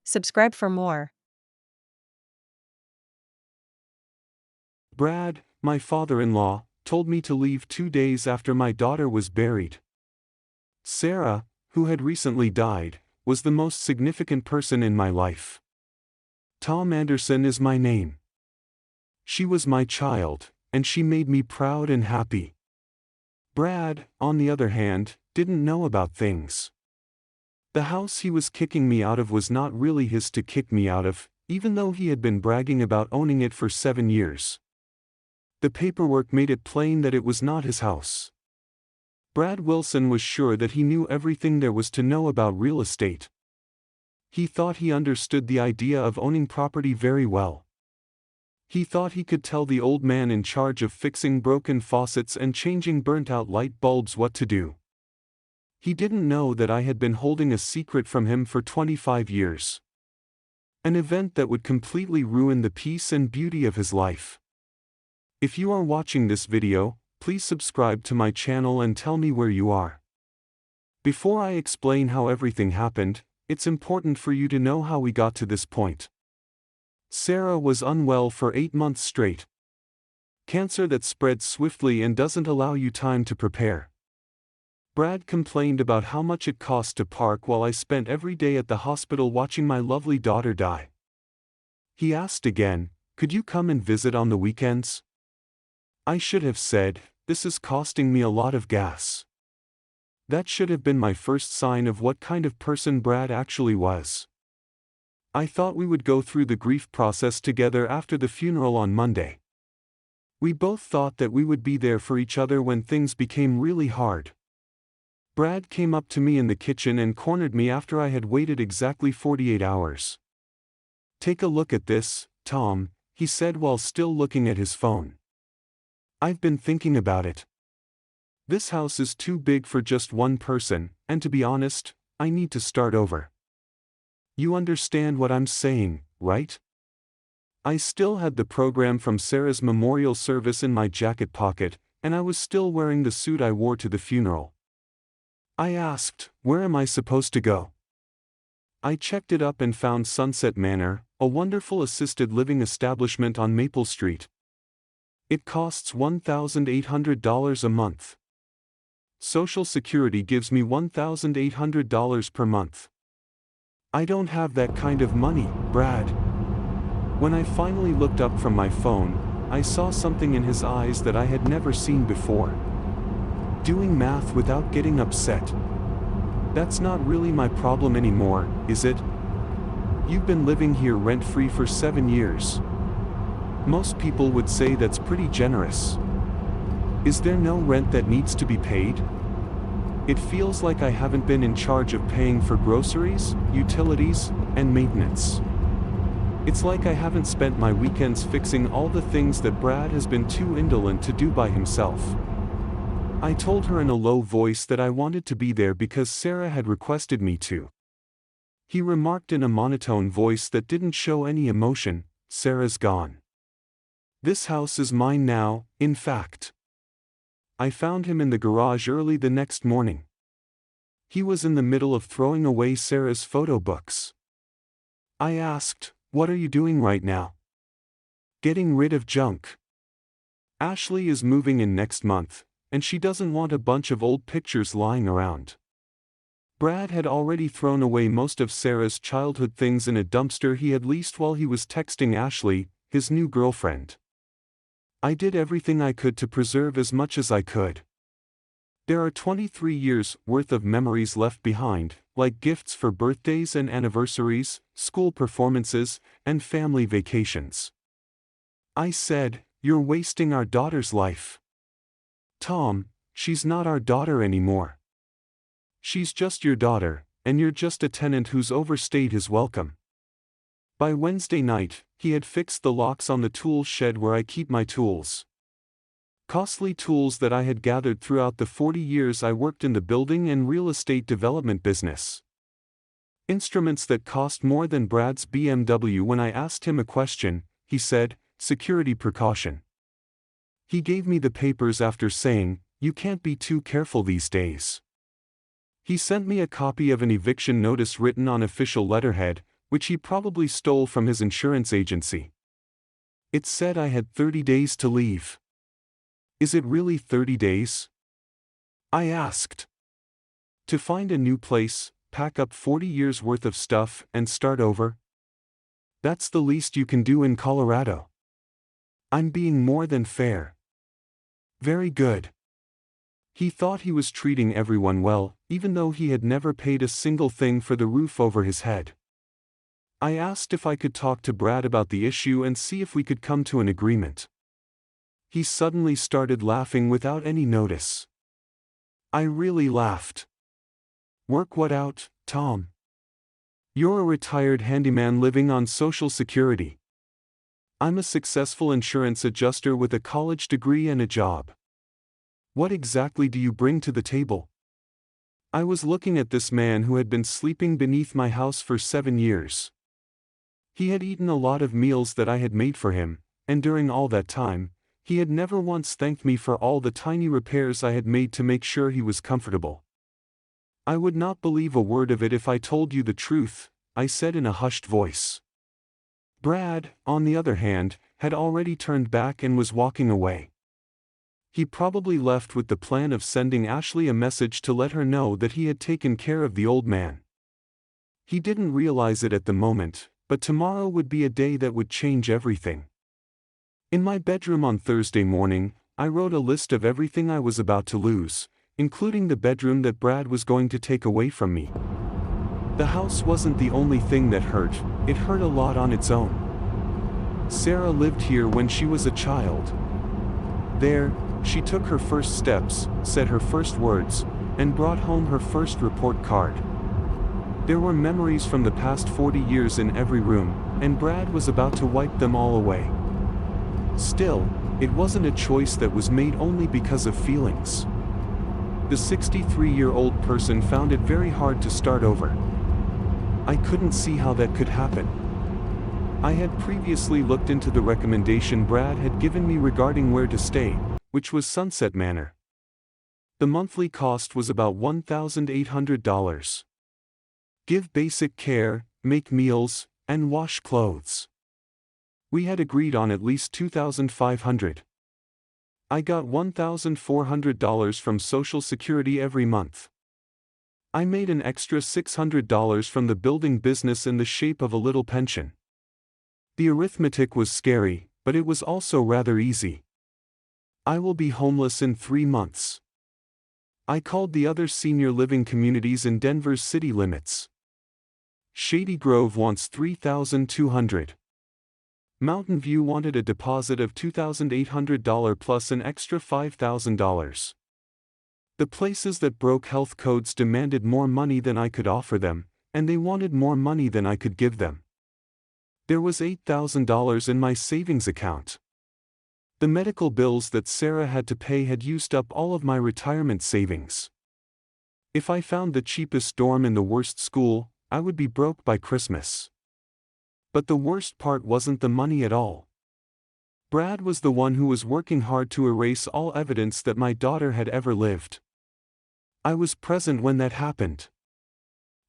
Subscribe for more. Brad, my father-in-law, told me to leave 2 days after my daughter was buried. Sarah, who had recently died, was the most significant person in my life. Tom Anderson is my name. She was my child, and she made me proud and happy. Brad, on the other hand, didn't know about things. The house he was kicking me out of was not really his to kick me out of, even though he had been bragging about owning it for 7 years. The paperwork made it plain that it was not his house. Brad Wilson was sure that he knew everything there was to know about real estate. He thought he understood the idea of owning property very well. He thought he could tell the old man in charge of fixing broken faucets and changing burnt-out light bulbs what to do. He didn't know that I had been holding a secret from him for 25 years. An event that would completely ruin the peace and beauty of his life. If you are watching this video, please subscribe to my channel and tell me where you are. Before I explain how everything happened, it's important for you to know how we got to this point. Sarah was unwell for 8 months straight. Cancer that spreads swiftly and doesn't allow you time to prepare. Brad complained about how much it cost to park while I spent every day at the hospital watching my lovely daughter die. He asked again, "Could you come and visit on the weekends?" I should have said, "This is costing me a lot of gas." That should have been my first sign of what kind of person Brad actually was. I thought we would go through the grief process together after the funeral on Monday. We both thought that we would be there for each other when things became really hard. Brad came up to me in the kitchen and cornered me after I had waited exactly 48 hours. "Take a look at this, Tom," he said while still looking at his phone. "I've been thinking about it. This house is too big for just one person, and to be honest, I need to start over. You understand what I'm saying, right?" I still had the program from Sarah's memorial service in my jacket pocket, and I was still wearing the suit I wore to the funeral. I asked, "Where am I supposed to go?" I checked it up and found Sunset Manor, a wonderful assisted living establishment on Maple Street. It costs $1,800 a month. Social Security gives me $1,800 per month. I don't have that kind of money, Brad. When I finally looked up from my phone, I saw something in his eyes that I had never seen before. Doing math without getting upset. That's not really my problem anymore, is it? You've been living here rent-free for 7 years. Most people would say that's pretty generous. Is there no rent that needs to be paid? It feels like I haven't been in charge of paying for groceries, utilities, and maintenance. It's like I haven't spent my weekends fixing all the things that Brad has been too indolent to do by himself. I told her in a low voice that I wanted to be there because Sarah had requested me to. He remarked in a monotone voice that didn't show any emotion, "Sarah's gone. This house is mine now, in fact." I found him in the garage early the next morning. He was in the middle of throwing away Sarah's photo books. I asked, "What are you doing right now?" "Getting rid of junk. Ashley is moving in next month, and she doesn't want a bunch of old pictures lying around." Brad had already thrown away most of Sarah's childhood things in a dumpster he had leased while he was texting Ashley, his new girlfriend. I did everything I could to preserve as much as I could. There are 23 years' worth of memories left behind, like gifts for birthdays and anniversaries, school performances, and family vacations. I said, "You're wasting our daughter's life." "Tom, she's not our daughter anymore. She's just your daughter, and you're just a tenant who's overstayed his welcome." By Wednesday night, he had fixed the locks on the tool shed where I keep my tools. Costly tools that I had gathered throughout the 40 years I worked in the building and real estate development business. Instruments that cost more than Brad's BMW. When I asked him a question, he said, "Security precaution." He gave me the papers after saying, "You can't be too careful these days." He sent me a copy of an eviction notice written on official letterhead, which he probably stole from his insurance agency. It said I had 30 days to leave. Is it really 30 days? I asked. To find a new place, pack up 40 years' worth of stuff, and start over? That's the least you can do in Colorado. I'm being more than fair. Very good. He thought he was treating everyone well, even though he had never paid a single thing for the roof over his head. I asked if I could talk to Brad about the issue and see if we could come to an agreement. He suddenly started laughing without any notice. I really laughed. Work what out, Tom? You're a retired handyman living on Social Security. I'm a successful insurance adjuster with a college degree and a job. What exactly do you bring to the table? I was looking at this man who had been sleeping beneath my house for 7 years. He had eaten a lot of meals that I had made for him, and during all that time, he had never once thanked me for all the tiny repairs I had made to make sure he was comfortable. I would not believe a word of it if I told you the truth, I said in a hushed voice. Brad, on the other hand, had already turned back and was walking away. He probably left with the plan of sending Ashley a message to let her know that he had taken care of the old man. He didn't realize it at the moment, but tomorrow would be a day that would change everything. In my bedroom on Thursday morning, I wrote a list of everything I was about to lose, including the bedroom that Brad was going to take away from me. The house wasn't the only thing that hurt, it hurt a lot on its own. Sarah lived here when she was a child. There, she took her first steps, said her first words, and brought home her first report card. There were memories from the past 40 years in every room, and Brad was about to wipe them all away. Still, it wasn't a choice that was made only because of feelings. The 63-year-old person found it very hard to start over. I couldn't see how that could happen. I had previously looked into the recommendation Brad had given me regarding where to stay, which was Sunset Manor. The monthly cost was about $1,800. Give basic care, make meals, and wash clothes. We had agreed on at least $2,500. I got $1,400 from Social Security every month. I made an extra $600 from the building business in the shape of a little pension. The arithmetic was scary, but it was also rather easy. I will be homeless in 3 months. I called the other senior living communities in Denver's city limits. Shady Grove wants $3,200. Mountain View wanted a deposit of $2,800 plus an extra $5,000. The places that broke health codes demanded more money than I could offer them, and they wanted more money than I could give them. There was $8,000 in my savings account. The medical bills that Sarah had to pay had used up all of my retirement savings. If I found the cheapest dorm in the worst school, I would be broke by Christmas. But the worst part wasn't the money at all. Brad was the one who was working hard to erase all evidence that my daughter had ever lived. I was present when that happened.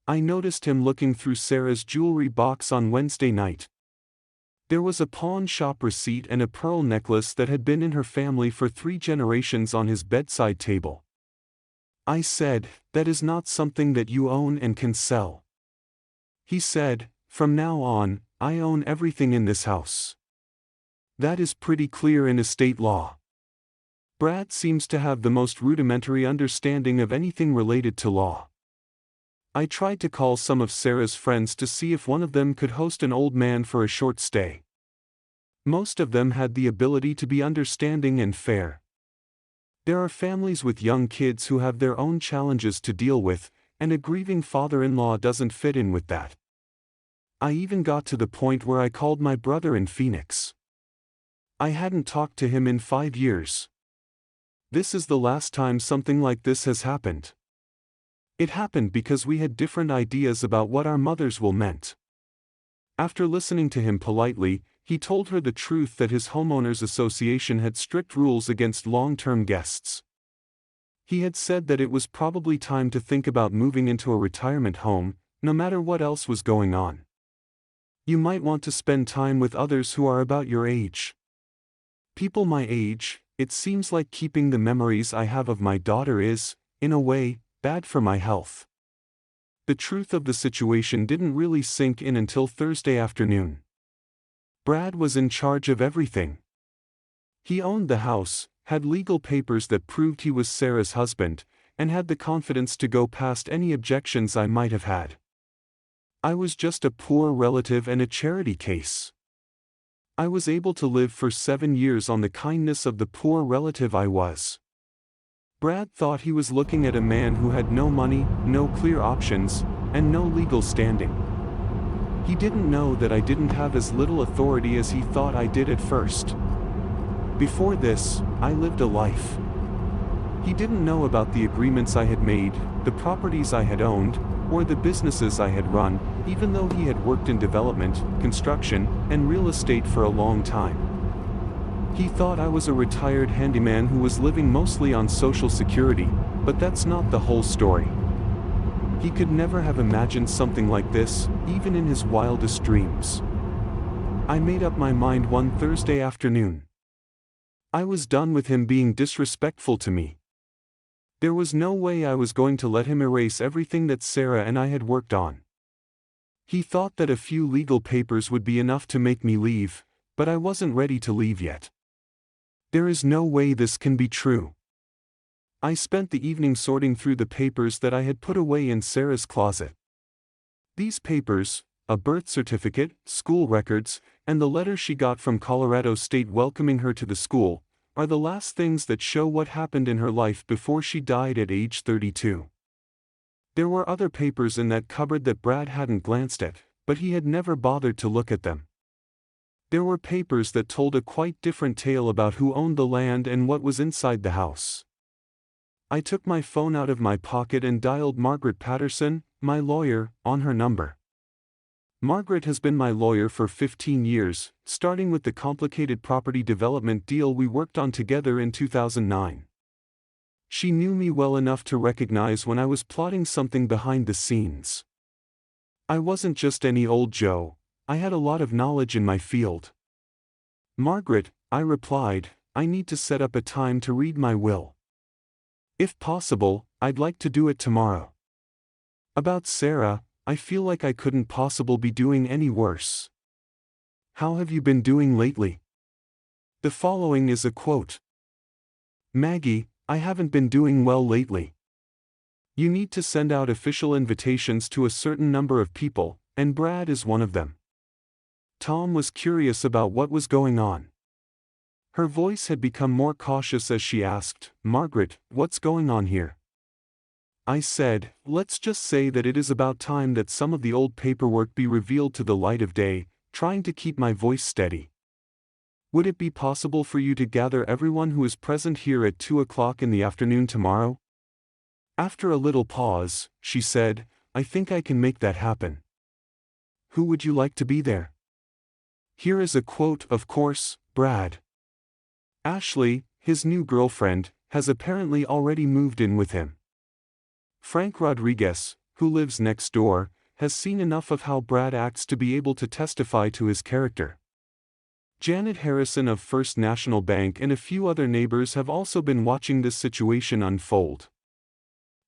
I noticed him looking through Sarah's jewelry box on Wednesday night. There was a pawn shop receipt and a pearl necklace that had been in her family for 3 generations on his bedside table. I said, "That is not something that you own and can sell." He said, "From now on, I own everything in this house." That is pretty clear in estate law. Brad seems to have the most rudimentary understanding of anything related to law. I tried to call some of Sarah's friends to see if one of them could host an old man for a short stay. Most of them had the ability to be understanding and fair. There are families with young kids who have their own challenges to deal with, and a grieving father-in-law doesn't fit in with that. I even got to the point where I called my brother in Phoenix. I hadn't talked to him in 5 years. This is the last time something like this has happened. It happened because we had different ideas about what our mother's will meant. After listening to him politely, he told her the truth that his homeowners association had strict rules against long-term guests. He had said that it was probably time to think about moving into a retirement home, no matter what else was going on. You might want to spend time with others who are about your age. People my age, it seems like keeping the memories I have of my daughter is, in a way, bad for my health. The truth of the situation didn't really sink in until Thursday afternoon. Brad was in charge of everything. He owned the house, had legal papers that proved he was Sarah's husband, and had the confidence to go past any objections I might have had. I was just a poor relative and a charity case. I was able to live for 7 years on the kindness of the poor relative I was. Brad thought he was looking at a man who had no money, no clear options, and no legal standing. He didn't know that I didn't have as little authority as he thought I did at first. Before this, I lived a life. He didn't know about the agreements I had made, the properties I had owned, or the businesses I had run, even though he had worked in development, construction, and real estate for a long time. He thought I was a retired handyman who was living mostly on Social Security, but that's not the whole story. He could never have imagined something like this, even in his wildest dreams. I made up my mind one Thursday afternoon. I was done with him being disrespectful to me. There was no way I was going to let him erase everything that Sarah and I had worked on. He thought that a few legal papers would be enough to make me leave, but I wasn't ready to leave yet. There is no way this can be true. I spent the evening sorting through the papers that I had put away in Sarah's closet. These papers, a birth certificate, school records, and the letter she got from Colorado State welcoming her to the school, are the last things that show what happened in her life before she died at age 32. There were other papers in that cupboard that Brad hadn't glanced at, but he had never bothered to look at them. There were papers that told a quite different tale about who owned the land and what was inside the house. I took my phone out of my pocket and dialed Margaret Patterson, my lawyer, on her number. Margaret has been my lawyer for 15 years, starting with the complicated property development deal we worked on together in 2009. She knew me well enough to recognize when I was plotting something behind the scenes. I wasn't just any old Joe, I had a lot of knowledge in my field. Margaret, I replied, I need to set up a time to read my will. If possible, I'd like to do it tomorrow. About Sarah, I feel like I couldn't possibly be doing any worse. How have you been doing lately? The following is a quote. Maggie, I haven't been doing well lately. You need to send out official invitations to a certain number of people, and Brad is one of them. Tom was curious about what was going on. Her voice had become more cautious as she asked, Margaret, what's going on here? I said, let's just say that it is about time that some of the old paperwork be revealed to the light of day, trying to keep my voice steady. Would it be possible for you to gather everyone who is present here at 2 o'clock in the afternoon tomorrow? After a little pause, she said, I think I can make that happen. Who would you like to be there? Here is a quote, of course, Brad. Ashley, his new girlfriend, has apparently already moved in with him. Frank Rodriguez, who lives next door, has seen enough of how Brad acts to be able to testify to his character. Janet Harrison of First National Bank and a few other neighbors have also been watching this situation unfold.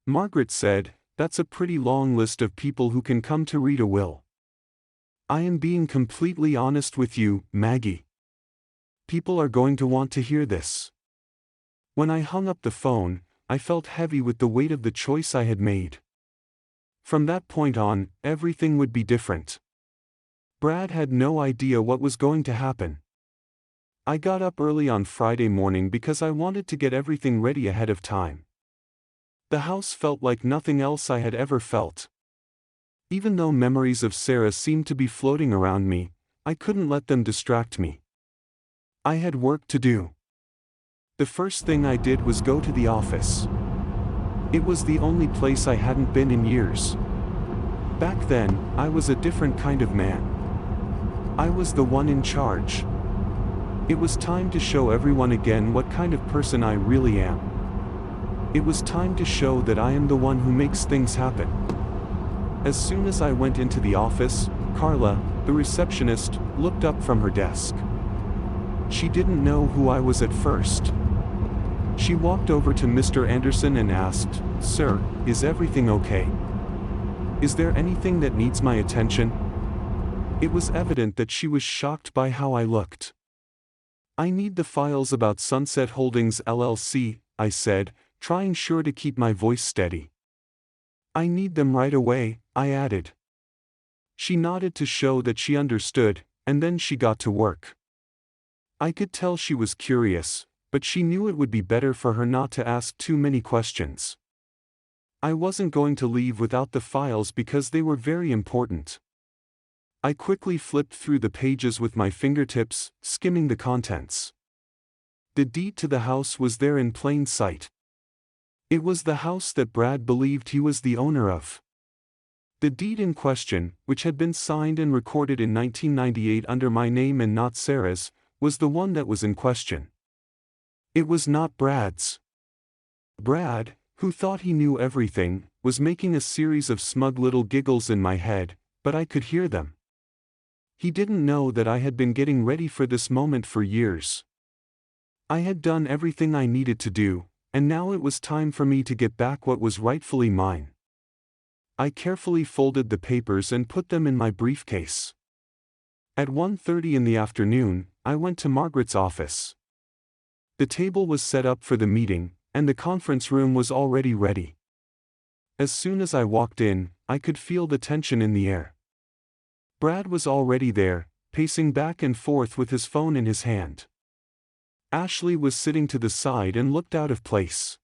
Margaret said, that's a pretty long list of people who can come to read a will. I am being completely honest with you, Maggie. People are going to want to hear this. When I hung up the phone, I felt heavy with the weight of the choice I had made. From that point on, everything would be different. Brad had no idea what was going to happen. I got up early on Friday morning because I wanted to get everything ready ahead of time. The house felt like nothing else I had ever felt. Even though memories of Sarah seemed to be floating around me, I couldn't let them distract me. I had work to do. The first thing I did was go to the office. It was the only place I hadn't been in years. Back then, I was a different kind of man. I was the one in charge. It was time to show everyone again what kind of person I really am. It was time to show that I am the one who makes things happen. As soon as I went into the office, Carla, the receptionist, looked up from her desk. She didn't know who I was at first. She walked over to Mr. Anderson and asked, "Sir, is everything okay? Is there anything that needs my attention?" It was evident that she was shocked by how I looked. "I need the files about Sunset Holdings LLC," I said, trying sure to keep my voice steady. "I need them right away," I added. She nodded to show that she understood, and then she got to work. I could tell she was curious, but she knew it would be better for her not to ask too many questions. I wasn't going to leave without the files because they were very important. I quickly flipped through the pages with my fingertips, skimming the contents. The deed to the house was there in plain sight. It was the house that Brad believed he was the owner of. The deed in question, which had been signed and recorded in 1998 under my name and not Sarah's, was the one that was in question. It was not Brad's. Brad, who thought he knew everything, was making a series of smug little giggles in my head, but I could hear them. He didn't know that I had been getting ready for this moment for years. I had done everything I needed to do, and now it was time for me to get back what was rightfully mine. I carefully folded the papers and put them in my briefcase. At 1:30 in the afternoon, I went to Margaret's office. The table was set up for the meeting, and the conference room was already ready. As soon as I walked in, I could feel the tension in the air. Brad was already there, pacing back and forth with his phone in his hand. Ashley was sitting to the side and looked out of place.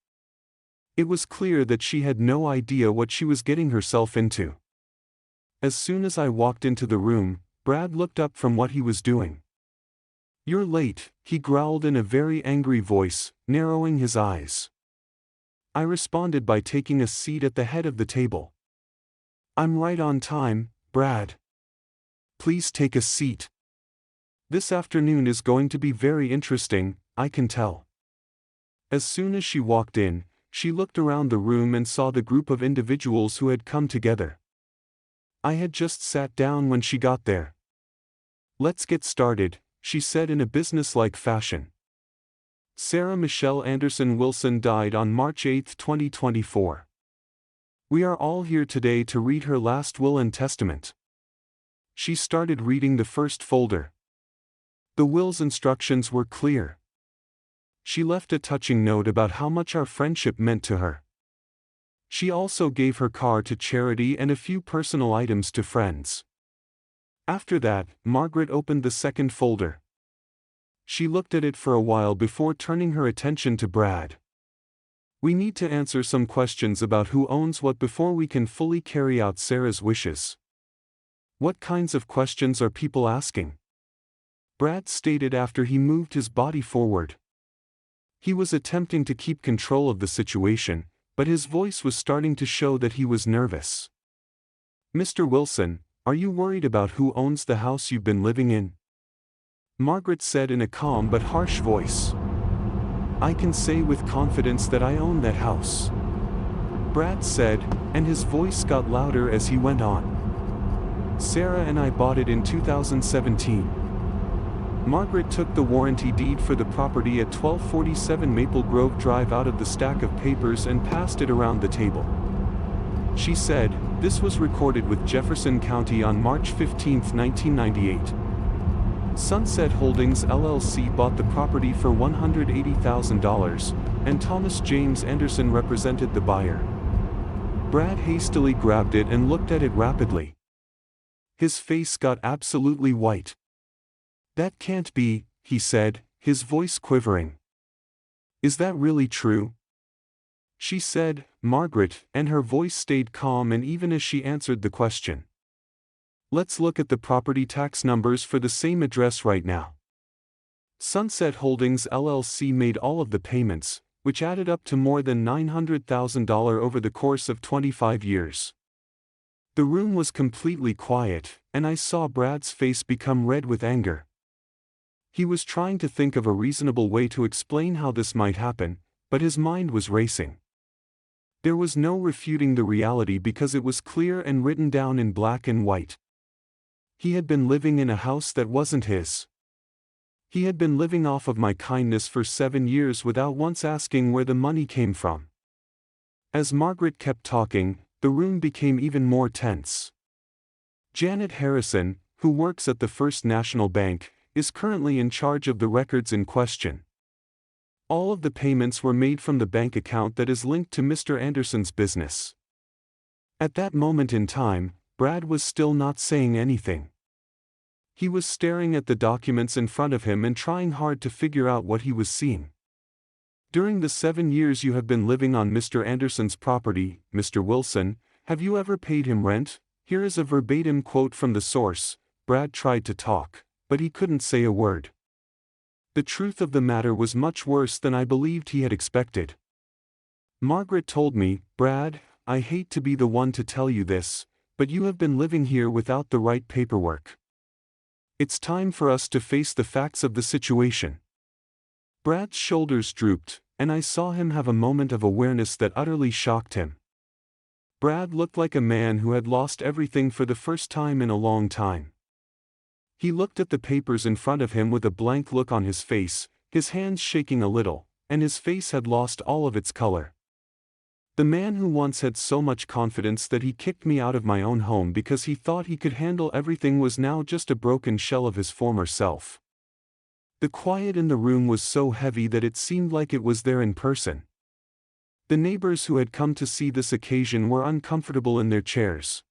It was clear that she had no idea what she was getting herself into. As soon as I walked into the room, Brad looked up from what he was doing. "You're late," he growled in a very angry voice, narrowing his eyes. I responded by taking a seat at the head of the table. "I'm right on time, Brad. Please take a seat. This afternoon is going to be very interesting, I can tell." As soon as she walked in, she looked around the room and saw the group of individuals who had come together. I had just sat down when she got there. "Let's get started," she said in a businesslike fashion. Sarah Michelle Anderson Wilson died on March 8, 2024. We are all here today to read her last will and testament. She started reading the first folder. The will's instructions were clear. She left a touching note about how much our friendship meant to her. She also gave her car to charity and a few personal items to friends. After that, Margaret opened the second folder. She looked at it for a while before turning her attention to Brad. "We need to answer some questions about who owns what before we can fully carry out Sarah's wishes." "What kinds of questions are people asking?" Brad stated after he moved his body forward. He was attempting to keep control of the situation, but his voice was starting to show that he was nervous. "Mr. Wilson, are you worried about who owns the house you've been living in?" Margaret said in a calm but harsh voice. "I can say with confidence that I own that house," Brad said, and his voice got louder as he went on. "Sarah and I bought it in 2017. Margaret took the warranty deed for the property at 1247 Maple Grove Drive out of the stack of papers and passed it around the table. She said, this was recorded with Jefferson County on March 15, 1998. Sunset Holdings LLC bought the property for $180,000, and Thomas James Anderson represented the buyer." Brad hastily grabbed it and looked at it rapidly. His face got absolutely white. "That can't be," he said, his voice quivering. "Is that really true?" She said, "Margaret," and her voice stayed calm and even as she answered the question. "Let's look at the property tax numbers for the same address right now." Sunset Holdings LLC made all of the payments, which added up to more than $900,000 over the course of 25 years. The room was completely quiet, and I saw Brad's face become red with anger. He was trying to think of a reasonable way to explain how this might happen, but his mind was racing. There was no refuting the reality because it was clear and written down in black and white. He had been living in a house that wasn't his. He had been living off of my kindness for 7 years without once asking where the money came from. As Margaret kept talking, the room became even more tense. Janet Harrison, who works at the First National Bank, is currently in charge of the records in question. All of the payments were made from the bank account that is linked to Mr. Anderson's business. At that moment in time, Brad was still not saying anything. He was staring at the documents in front of him and trying hard to figure out what he was seeing. During the 7 years you have been living on Mr. Anderson's property, Mr. Wilson, have you ever paid him rent? Here is a verbatim quote from the source. Brad tried to talk, but he couldn't say a word. The truth of the matter was much worse than I believed he had expected. Margaret told me, Brad, I hate to be the one to tell you this, but you have been living here without the right paperwork. It's time for us to face the facts of the situation. Brad's shoulders drooped, and I saw him have a moment of awareness that utterly shocked him. Brad looked like a man who had lost everything for the first time in a long time. He looked at the papers in front of him with a blank look on his face, his hands shaking a little, and his face had lost all of its color. The man who once had so much confidence that he kicked me out of my own home because he thought he could handle everything was now just a broken shell of his former self. The quiet in the room was so heavy that it seemed like it was there in person. The neighbors who had come to see this occasion were uncomfortable in their chairs.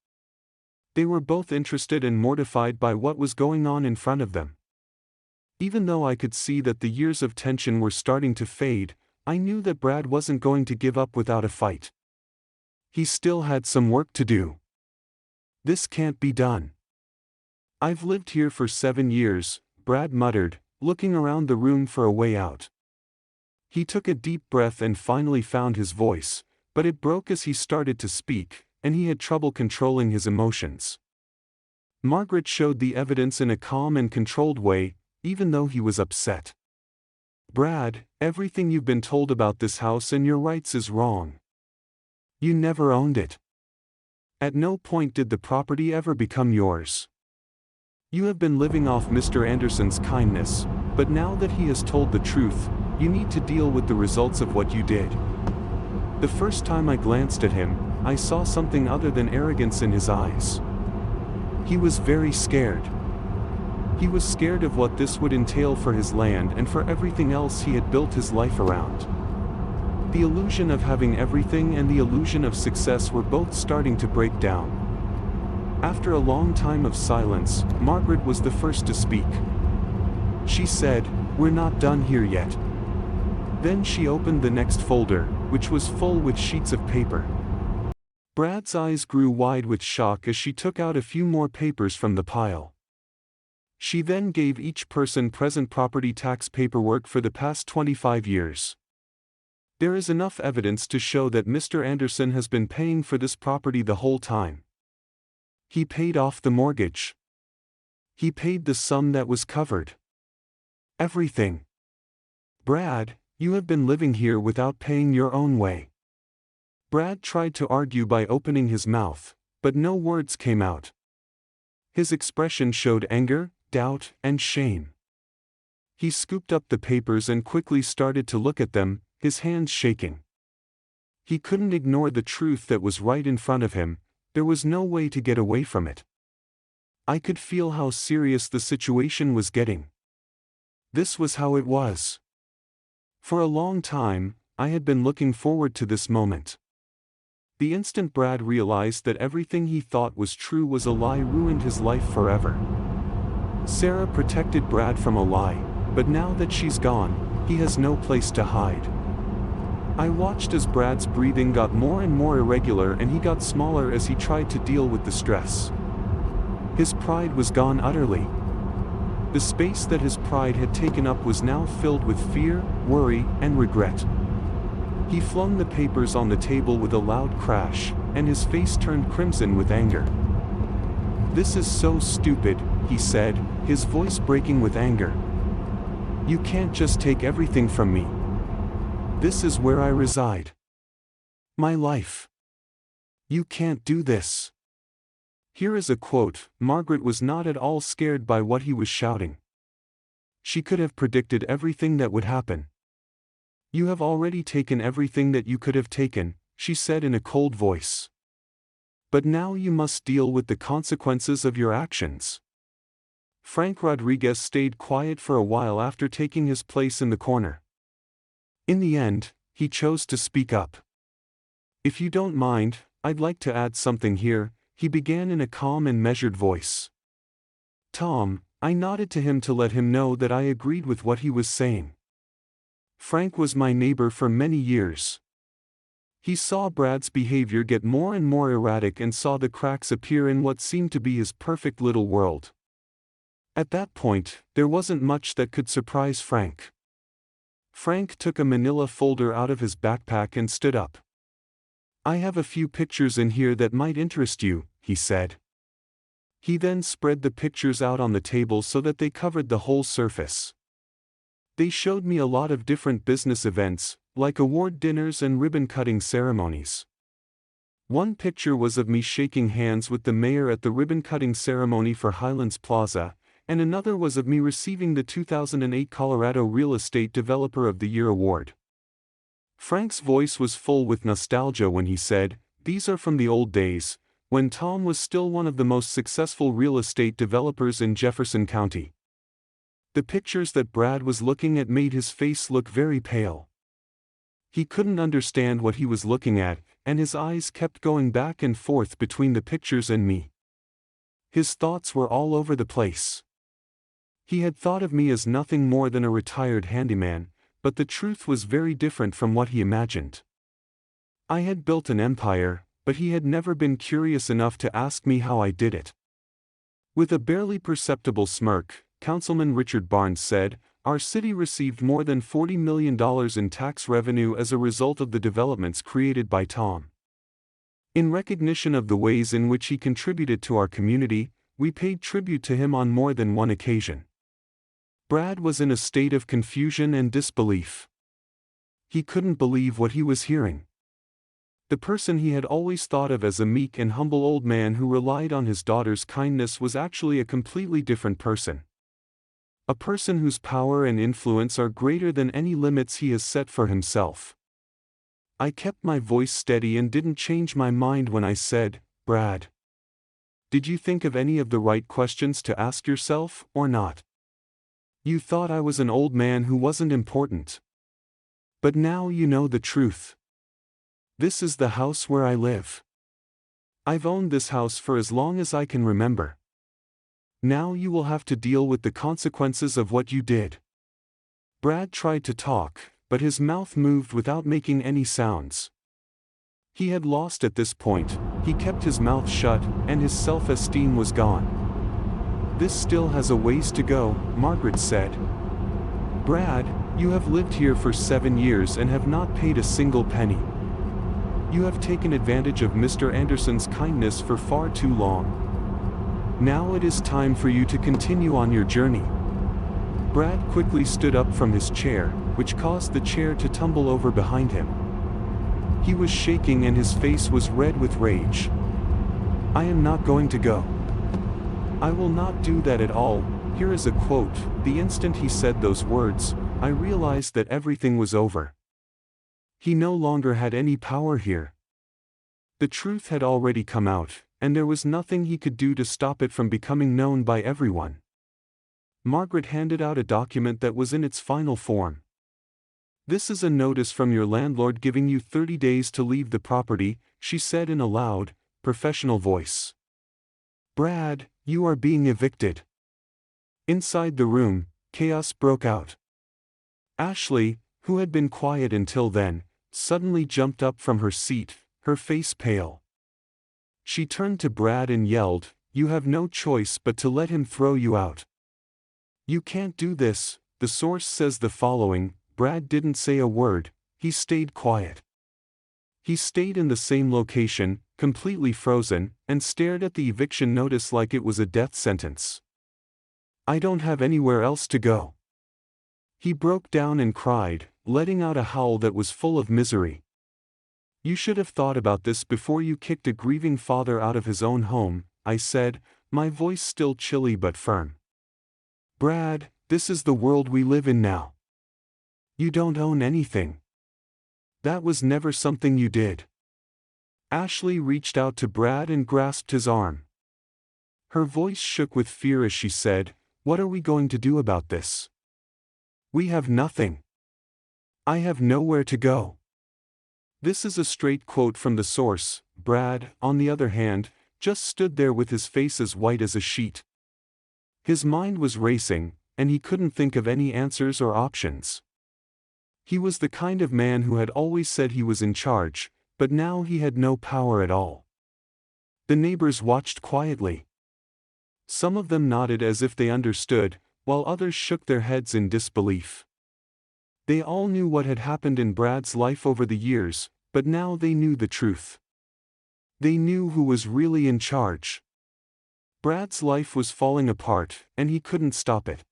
They were both interested and mortified by what was going on in front of them. Even though I could see that the years of tension were starting to fade, I knew that Brad wasn't going to give up without a fight. He still had some work to do. This can't be done. I've lived here for 7 years, Brad muttered, looking around the room for a way out. He took a deep breath and finally found his voice, but it broke as he started to speak, and he had trouble controlling his emotions. Margaret showed the evidence in a calm and controlled way, even though he was upset. Brad, everything you've been told about this house and your rights is wrong. You never owned it. At no point did the property ever become yours. You have been living off Mr. Anderson's kindness, but now that he has told the truth, you need to deal with the results of what you did. The first time I glanced at him, I saw something other than arrogance in his eyes. He was very scared. He was scared of what this would entail for his land and for everything else he had built his life around. The illusion of having everything and the illusion of success were both starting to break down. After a long time of silence, Margaret was the first to speak. She said, "We're not done here yet." Then she opened the next folder, which was full with sheets of paper. Brad's eyes grew wide with shock as she took out a few more papers from the pile. She then gave each person present property tax paperwork for the past 25 years. There is enough evidence to show that Mr. Anderson has been paying for this property the whole time. He paid off the mortgage. He paid the sum that was covered. Everything. Brad, you have been living here without paying your own way. Brad tried to argue by opening his mouth, but no words came out. His expression showed anger, doubt, and shame. He scooped up the papers and quickly started to look at them, his hands shaking. He couldn't ignore the truth that was right in front of him. There was no way to get away from it. I could feel how serious the situation was getting. This was how it was. For a long time, I had been looking forward to this moment. The instant Brad realized that everything he thought was true was a lie ruined his life forever. Sarah protected Brad from a lie, but now that she's gone, he has no place to hide. I watched as Brad's breathing got more and more irregular and he got smaller as he tried to deal with the stress. His pride was gone utterly. The space that his pride had taken up was now filled with fear, worry, and regret. He flung the papers on the table with a loud crash, and his face turned crimson with anger. "This is so stupid," he said, his voice breaking with anger. "You can't just take everything from me. This is where I reside. My life. You can't do this." Here is a quote. Margaret was not at all scared by what he was shouting. She could have predicted everything that would happen. You have already taken everything that you could have taken, she said in a cold voice. But now you must deal with the consequences of your actions. Frank Rodriguez stayed quiet for a while after taking his place in the corner. In the end, he chose to speak up. If you don't mind, I'd like to add something here, he began in a calm and measured voice. Tom, I nodded to him to let him know that I agreed with what he was saying. Frank was my neighbor for many years. He saw Brad's behavior get more and more erratic and saw the cracks appear in what seemed to be his perfect little world. At that point, there wasn't much that could surprise Frank. Frank took a manila folder out of his backpack and stood up. I have a few pictures in here that might interest you, he said. He then spread the pictures out on the table so that they covered the whole surface. They showed me a lot of different business events, like award dinners and ribbon-cutting ceremonies. One picture was of me shaking hands with the mayor at the ribbon-cutting ceremony for Highlands Plaza, and another was of me receiving the 2008 Colorado Real Estate Developer of the Year award. Frank's voice was full with nostalgia when he said, "These are from the old days, when Tom was still one of the most successful real estate developers in Jefferson County." The pictures that Brad was looking at made his face look very pale. He couldn't understand what he was looking at, and his eyes kept going back and forth between the pictures and me. His thoughts were all over the place. He had thought of me as nothing more than a retired handyman, but the truth was very different from what he imagined. I had built an empire, but he had never been curious enough to ask me how I did it. With a barely perceptible smirk, Councilman Richard Barnes said, "Our city received more than $40 million in tax revenue as a result of the developments created by Tom. In recognition of the ways in which he contributed to our community, we paid tribute to him on more than one occasion." Brad was in a state of confusion and disbelief. He couldn't believe what he was hearing. The person he had always thought of as a meek and humble old man who relied on his daughter's kindness was actually a completely different person. A person whose power and influence are greater than any limits he has set for himself. I kept my voice steady and didn't change my mind when I said, "Brad, did you think of any of the right questions to ask yourself, or not? You thought I was an old man who wasn't important. But now you know the truth. This is the house where I live. I've owned this house for as long as I can remember. Now you will have to deal with the consequences of what you did." Brad tried to talk, but his mouth moved without making any sounds. He had lost at this point. He kept his mouth shut, and his self-esteem was gone. "This still has a ways to go," Margaret said. "Brad, you have lived here for 7 years and have not paid a single penny. You have taken advantage of Mr. Anderson's kindness for far too long. Now it is time for you to continue on your journey." Brad quickly stood up from his chair, which caused the chair to tumble over behind him. He was shaking and his face was red with rage. "I am not going to go. I will not do that at all." Here is a quote. The instant he said those words, I realized that everything was over. He no longer had any power here. The truth had already come out, and there was nothing he could do to stop it from becoming known by everyone. Margaret handed out a document that was in its final form. "This is a notice from your landlord giving you 30 days to leave the property," she said in a loud, professional voice. "Brad, you are being evicted." Inside the room, chaos broke out. Ashley, who had been quiet until then, suddenly jumped up from her seat, her face pale. She turned to Brad and yelled, "You have no choice but to let him throw you out. You can't do this." The source says the following: Brad didn't say a word, he stayed quiet. He stayed in the same location, completely frozen, and stared at the eviction notice like it was a death sentence. "I don't have anywhere else to go." He broke down and cried, letting out a howl that was full of misery. "You should have thought about this before you kicked a grieving father out of his own home," I said, my voice still chilly but firm. Brad, this is the world we live in now. You don't own anything. That was never something you did. Ashley reached out to Brad and grasped his arm. Her voice shook with fear as she said, "What are we going to do about this? We have nothing. I have nowhere to go." This is a straight quote from the source. Brad, on the other hand, just stood there with his face as white as a sheet. His mind was racing, and he couldn't think of any answers or options. He was the kind of man who had always said he was in charge, but now he had no power at all. The neighbors watched quietly. Some of them nodded as if they understood, while others shook their heads in disbelief. They all knew what had happened in Brad's life over the years, but now they knew the truth. They knew who was really in charge. Brad's life was falling apart, and he couldn't stop it.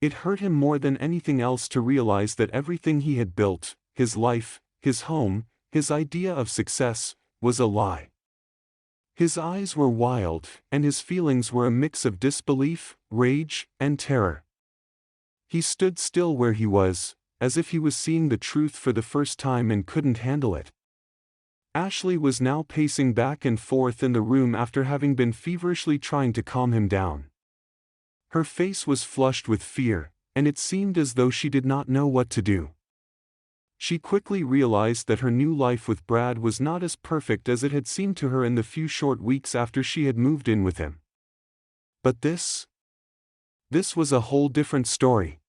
It hurt him more than anything else to realize that everything he had built, his life, his home, his idea of success, was a lie. His eyes were wild, and his feelings were a mix of disbelief, rage, and terror. He stood still where he was, as if he was seeing the truth for the first time and couldn't handle it. Ashley was now pacing back and forth in the room after having been feverishly trying to calm him down. Her face was flushed with fear, and it seemed as though she did not know what to do. She quickly realized that her new life with Brad was not as perfect as it had seemed to her in the few short weeks after she had moved in with him. But this was a whole different story.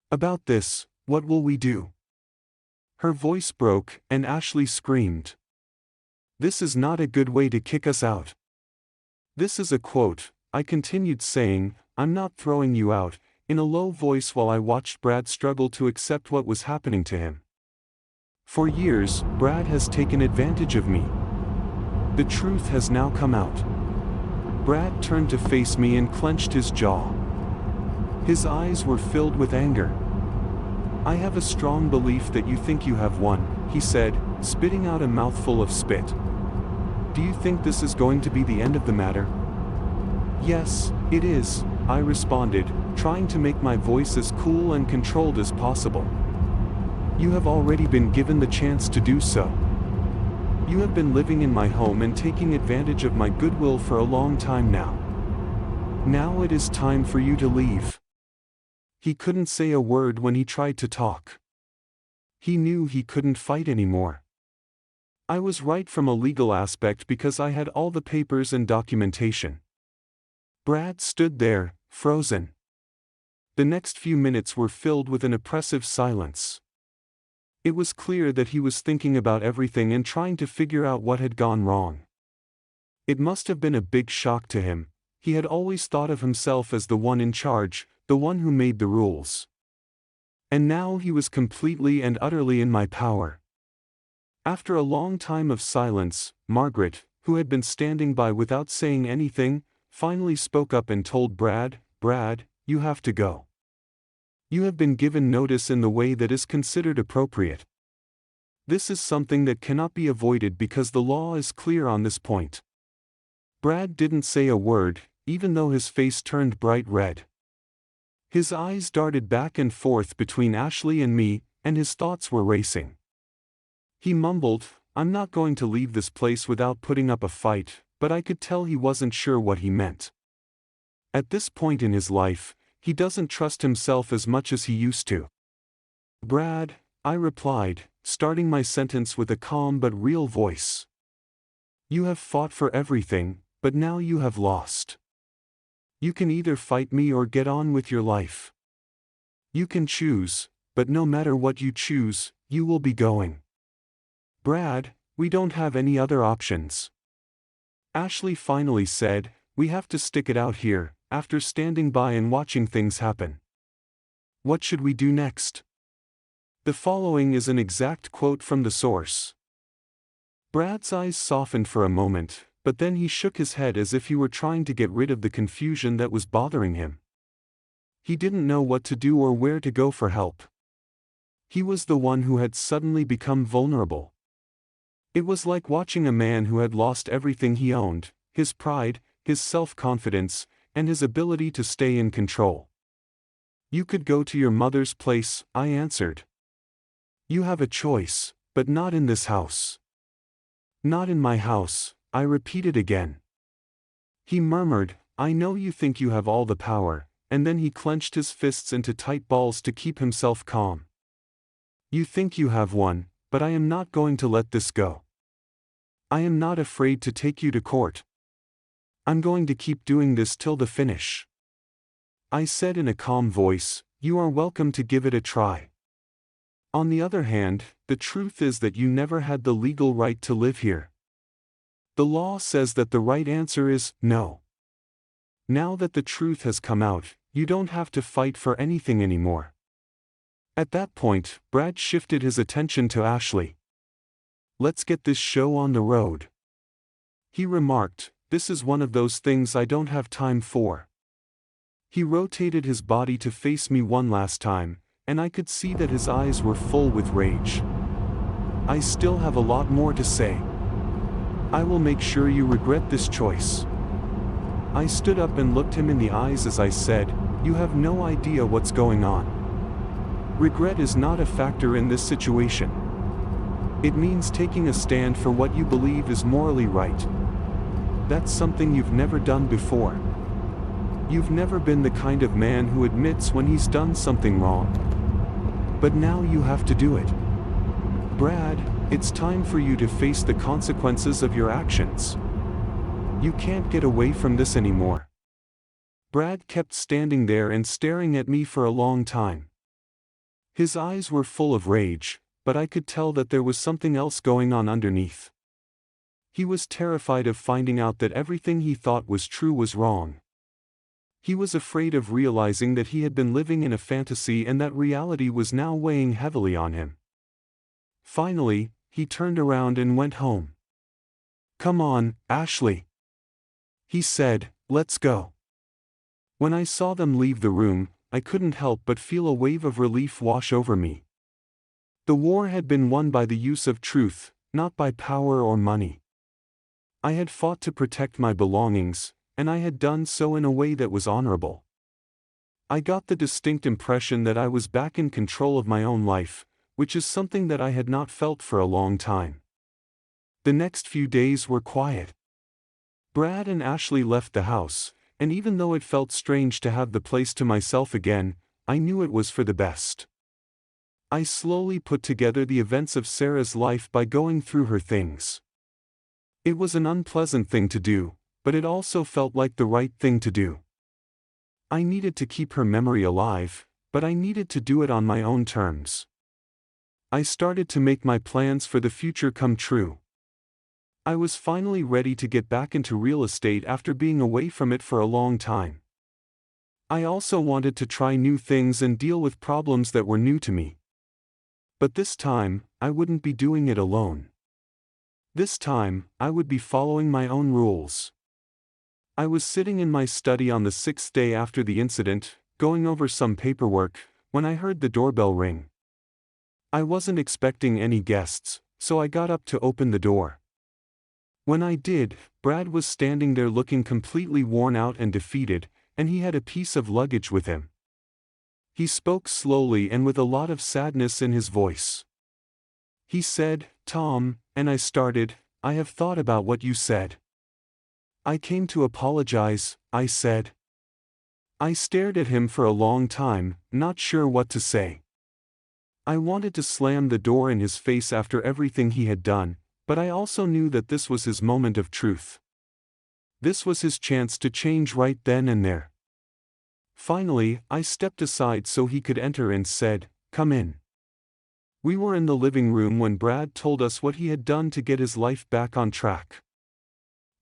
About this, what will we do? Her voice broke, and Ashley screamed. This is not a good way to kick us out. This is a quote, I continued saying, I'm not throwing you out, in a low voice while I watched Brad struggle to accept what was happening to him. For years, Brad has taken advantage of me. The truth has now come out. Brad turned to face me and clenched his jaw. His eyes were filled with anger. I have a strong belief that you think you have won, he said, spitting out a mouthful of spit. Do you think this is going to be the end of the matter? Yes, it is, I responded, trying to make my voice as cool and controlled as possible. You have already been given the chance to do so. You have been living in my home and taking advantage of my goodwill for a long time now. Now it is time for you to leave. He couldn't say a word when he tried to talk. He knew he couldn't fight anymore. I was right from a legal aspect because I had all the papers and documentation. Brad stood there, frozen. The next few minutes were filled with an oppressive silence. It was clear that he was thinking about everything and trying to figure out what had gone wrong. It must have been a big shock to him. He had always thought of himself as the one in charge, the one who made the rules. And now he was completely and utterly in my power. After a long time of silence, Margaret, who had been standing by without saying anything, finally spoke up and told Brad, "Brad, you have to go. You have been given notice in the way that is considered appropriate. This is something that cannot be avoided because the law is clear on this point." Brad didn't say a word, even though his face turned bright red. His eyes darted back and forth between Ashley and me, and his thoughts were racing. He mumbled, "I'm not going to leave this place without putting up a fight," but I could tell he wasn't sure what he meant. At this point in his life, he doesn't trust himself as much as he used to. "Brad," I replied, starting my sentence with a calm but real voice. "You have fought for everything, but now you have lost. You can either fight me or get on with your life. You can choose, but no matter what you choose, you will be going. Brad, we don't have any other options." Ashley finally said, "We have to stick it out here," after standing by and watching things happen. "What should we do next?" The following is an exact quote from the source. Brad's eyes softened for a moment, but then he shook his head as if he were trying to get rid of the confusion that was bothering him. He didn't know what to do or where to go for help. He was the one who had suddenly become vulnerable. It was like watching a man who had lost everything he owned, his pride, his self-confidence, and his ability to stay in control. "You could go to your mother's place," I answered. "You have a choice, but not in this house." "Not in my house," I repeated again. He murmured, "I know you think you have all the power," and then he clenched his fists into tight balls to keep himself calm. "You think you have one, but I am not going to let this go. I am not afraid to take you to court. I'm going to keep doing this till the finish." I said in a calm voice, "You are welcome to give it a try. On the other hand, the truth is that you never had the legal right to live here. The law says that the right answer is no. Now that the truth has come out, you don't have to fight for anything anymore." At that point, Brad shifted his attention to Ashley. "Let's get this show on the road," he remarked. "This is one of those things I don't have time for." He rotated his body to face me one last time, and I could see that his eyes were full with rage. "I still have a lot more to say. I will make sure you regret this choice." I stood up and looked him in the eyes as I said, "You have no idea what's going on. Regret is not a factor in this situation. It means taking a stand for what you believe is morally right. That's something you've never done before. You've never been the kind of man who admits when he's done something wrong. But now you have to do it. Brad, it's time for you to face the consequences of your actions. You can't get away from this anymore." Brad kept standing there and staring at me for a long time. His eyes were full of rage, but I could tell that there was something else going on underneath. He was terrified of finding out that everything he thought was true was wrong. He was afraid of realizing that he had been living in a fantasy and that reality was now weighing heavily on him. Finally, he turned around and went home. "Come on, Ashley," he said, "let's go." When I saw them leave the room, I couldn't help but feel a wave of relief wash over me. The war had been won by the use of truth, not by power or money. I had fought to protect my belongings, and I had done so in a way that was honorable. I got the distinct impression that I was back in control of my own life, which is something that I had not felt for a long time. The next few days were quiet. Brad and Ashley left the house, and even though it felt strange to have the place to myself again, I knew it was for the best. I slowly put together the events of Sarah's life by going through her things. It was an unpleasant thing to do, but it also felt like the right thing to do. I needed to keep her memory alive, but I needed to do it on my own terms. I started to make my plans for the future come true. I was finally ready to get back into real estate after being away from it for a long time. I also wanted to try new things and deal with problems that were new to me. But this time, I wouldn't be doing it alone. This time, I would be following my own rules. I was sitting in my study on the 6th day after the incident, going over some paperwork, when I heard the doorbell ring. I wasn't expecting any guests, so I got up to open the door. When I did, Brad was standing there looking completely worn out and defeated, and he had a piece of luggage with him. He spoke slowly and with a lot of sadness in his voice. He said, "Tom," and I started, "I have thought about what you said. I came to apologize," I said. I stared at him for a long time, not sure what to say. I wanted to slam the door in his face after everything he had done, but I also knew that this was his moment of truth. This was his chance to change right then and there. Finally, I stepped aside so he could enter and said, "Come in." We were in the living room when Brad told us what he had done to get his life back on track.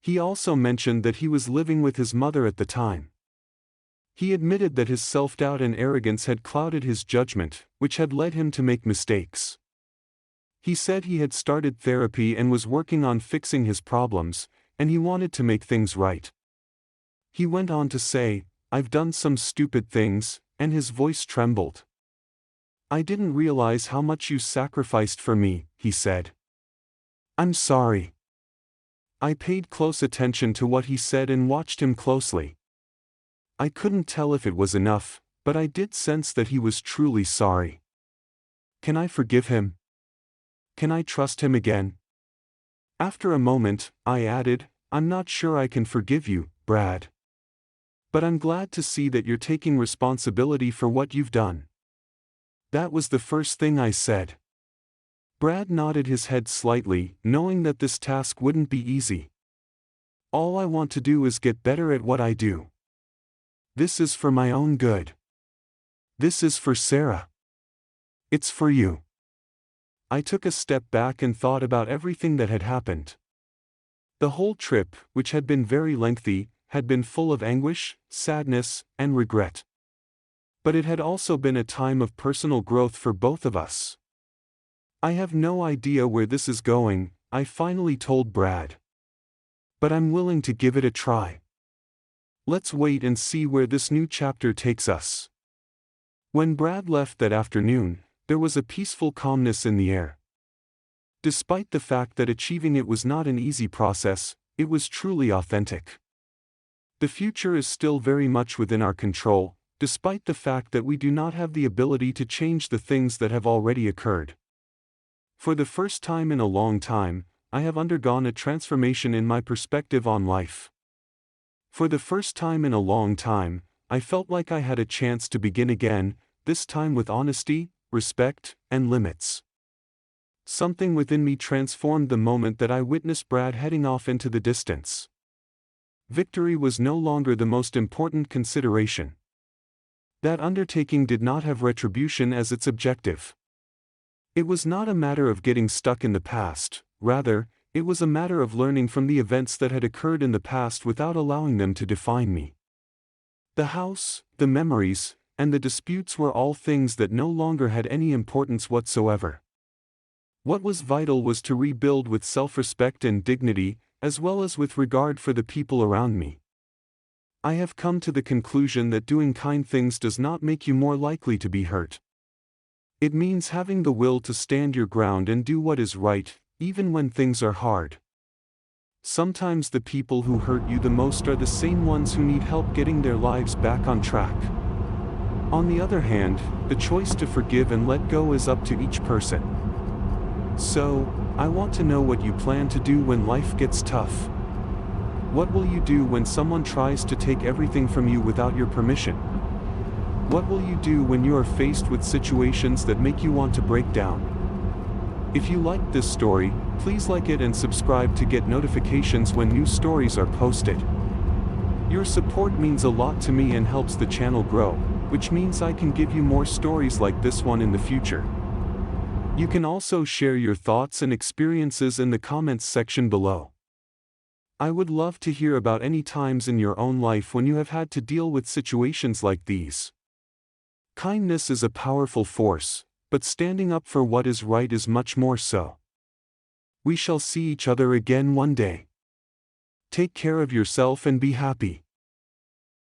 He also mentioned that he was living with his mother at the time. He admitted that his self-doubt and arrogance had clouded his judgment, which had led him to make mistakes. He said he had started therapy and was working on fixing his problems, and he wanted to make things right. He went on to say, "I've done some stupid things," and his voice trembled. "I didn't realize how much you sacrificed for me," he said. "I'm sorry." I paid close attention to what he said and watched him closely. I couldn't tell if it was enough, but I did sense that he was truly sorry. Can I forgive him? Can I trust him again? After a moment, I added, I'm not sure I can forgive you, Brad. But I'm glad to see that you're taking responsibility for what you've done. That was the first thing I said. Brad nodded his head slightly, knowing that this task wouldn't be easy. All I want to do is get better at what I do. This is for my own good. This is for Sarah. It's for you. I took a step back and thought about everything that had happened. The whole trip, which had been very lengthy, had been full of anguish, sadness, and regret. But it had also been a time of personal growth for both of us. I have no idea where this is going, I finally told Brad. But I'm willing to give it a try. Let's wait and see where this new chapter takes us. When Brad left that afternoon, there was a peaceful calmness in the air. Despite the fact that achieving it was not an easy process, it was truly authentic. The future is still very much within our control, despite the fact that we do not have the ability to change the things that have already occurred. For the first time in a long time, I have undergone a transformation in my perspective on life. For the first time in a long time, I felt like I had a chance to begin again, this time with honesty, respect, and limits. Something within me transformed the moment that I witnessed Brad heading off into the distance. Victory was no longer the most important consideration. That undertaking did not have retribution as its objective. It was not a matter of getting stuck in the past, rather, it was a matter of learning from the events that had occurred in the past without allowing them to define me. The house, the memories, and the disputes were all things that no longer had any importance whatsoever. What was vital was to rebuild with self-respect and dignity, as well as with regard for the people around me. I have come to the conclusion that doing kind things does not make you more likely to be hurt. It means having the will to stand your ground and do what is right, even when things are hard. Sometimes the people who hurt you the most are the same ones who need help getting their lives back on track. On the other hand, the choice to forgive and let go is up to each person. So, I want to know what you plan to do when life gets tough. What will you do when someone tries to take everything from you without your permission? What will you do when you are faced with situations that make you want to break down? If you liked this story, please like it and subscribe to get notifications when new stories are posted. Your support means a lot to me and helps the channel grow, which means I can give you more stories like this one in the future. You can also share your thoughts and experiences in the comments section below. I would love to hear about any times in your own life when you have had to deal with situations like these. Kindness is a powerful force, but standing up for what is right is much more so. We shall see each other again one day. Take care of yourself and be happy.